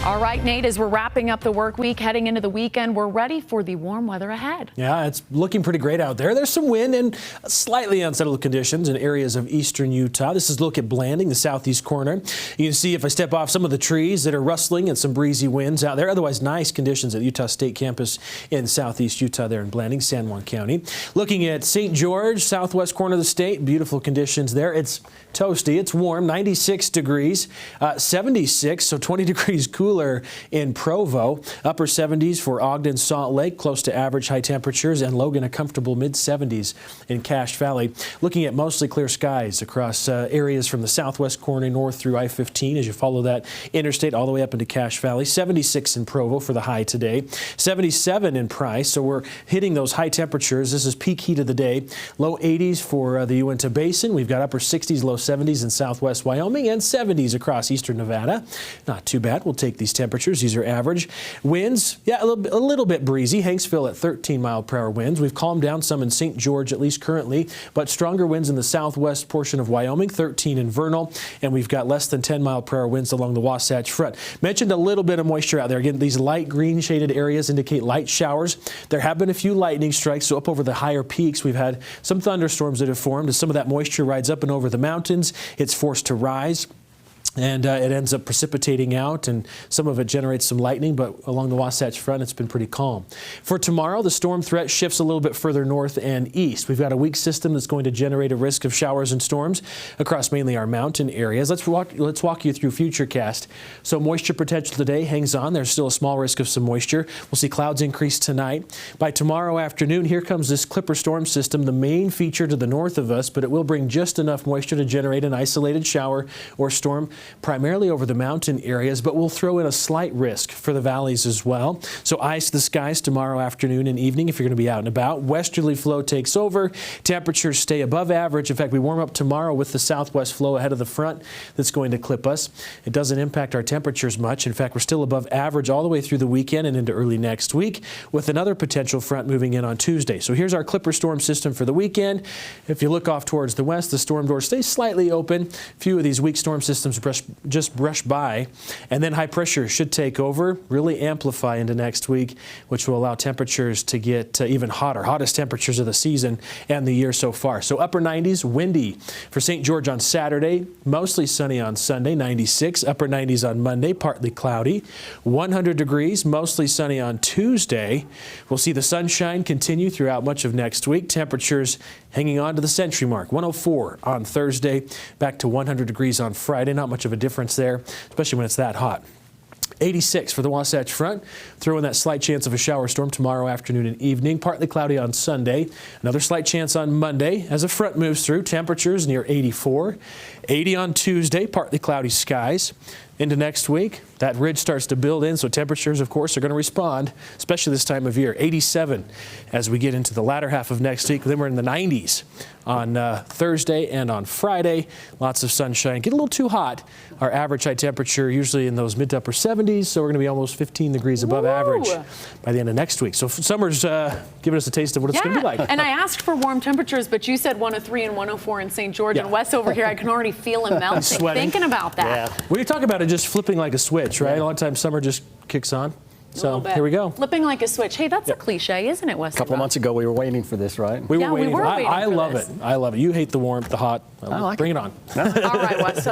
All right, Nate, as we're wrapping up the work week, heading into the weekend, we're ready for the warm weather ahead. Yeah, it's looking pretty great out there. There's some wind and slightly unsettled conditions in areas of eastern Utah. This is a look at Blanding, the southeast corner. You can see if I step off some of the trees that are rustling and some breezy winds out there. Otherwise, nice conditions at Utah State Campus in southeast Utah there in Blanding, San Juan County. Looking at St. George, southwest corner of the state, beautiful conditions there. It's toasty. It's warm, 96 degrees, 76, so 20 degrees cooler in Provo. Upper 70s for Ogden, Salt Lake, close to average high temperatures, and Logan a comfortable mid-70s in Cache Valley. Looking at mostly clear skies across areas from the southwest corner north through I-15 as you follow that interstate all the way up into Cache Valley. 76 in Provo for the high today. 77 in Price, so we're hitting those high temperatures. This is peak heat of the day. Low 80s for the Uinta Basin. We've got upper 60s, low 70s in southwest Wyoming, and 70s across eastern Nevada. Not too bad. We'll take these temperatures. These are average. Winds, yeah, a little bit breezy. Hanksville at 13 mile-per-hour winds. We've calmed down some in St. George, at least currently, but stronger winds in the southwest portion of Wyoming, 13 in Vernal, and we've got less than 10 mile-per-hour winds along the Wasatch Front. Mentioned a little bit of moisture out there. Again, these light green shaded areas indicate light showers. There have been a few lightning strikes, so up over the higher peaks, we've had some thunderstorms that have formed. As some of that moisture rides up and over the mountains, it's forced to rise. And it ends up precipitating out, and some of it generates some lightning, but along the Wasatch Front, it's been pretty calm. For tomorrow, the storm threat shifts a little bit further north and east. We've got a weak system that's going to generate a risk of showers and storms across mainly our mountain areas. Let's walk you through Futurecast. So moisture potential today hangs on. There's still a small risk of some moisture. We'll see clouds increase tonight. By tomorrow afternoon, here comes this Clipper storm system, the main feature to the north of us, but it will bring just enough moisture to generate an isolated shower or storm, primarily over the mountain areas, but we'll throw in a slight risk for the valleys as well. So ice the skies tomorrow afternoon and evening if you're going to be out and about. Westerly flow takes over. Temperatures stay above average. In fact, we warm up tomorrow with the southwest flow ahead of the front that's going to clip us. It doesn't impact our temperatures much. In fact, we're still above average all the way through the weekend and into early next week with another potential front moving in on Tuesday. So here's our Clipper storm system for the weekend. If you look off towards the west, the storm door stays slightly open. A few of these weak storm systems just brush by, and then high pressure should take over, really amplify into next week, which will allow temperatures to get even hotter, hottest temperatures of the season and the year so far. So upper 90s, windy for St. George on Saturday, mostly sunny on Sunday, 96, upper 90s on Monday, partly cloudy, 100 degrees, mostly sunny on Tuesday. We'll see the sunshine continue throughout much of next week. Temperatures hanging on to the century mark, 104 on Thursday, back to 100 degrees on Friday. Not much of a difference there, especially when it's that hot. 86 for the Wasatch Front. Throw in that slight chance of a shower storm tomorrow afternoon and evening. Partly cloudy on Sunday. Another slight chance on Monday as a front moves through. Temperatures near 84. 80 on Tuesday. Partly cloudy skies. Into next week, that ridge starts to build in, so temperatures, of course, are going to respond, especially this time of year. 87 as we get into the latter half of next week. Then we're in the 90s on Thursday and on Friday. Lots of sunshine. Get a little too hot. Our average high temperature usually in those mid to upper 70s, so we're going to be almost 15 degrees above average by the end of next week. So summer's giving us a taste of what it's going to be like. And I asked for warm temperatures, but you said 103 and 104 in St. George, and Wes over here, I can already feel him melting thinking about that. Yeah. When you talk about it just flipping like a switch, right? A lot of times summer just kicks on. So here we go. Flipping like a switch. Hey, that's a cliche, isn't it, Wes? A couple of months ago, we were waiting for this, right? We were waiting. We were waiting I for love this. it. I love it. You hate the warmth, the hot. Bring it on. All right, Wes.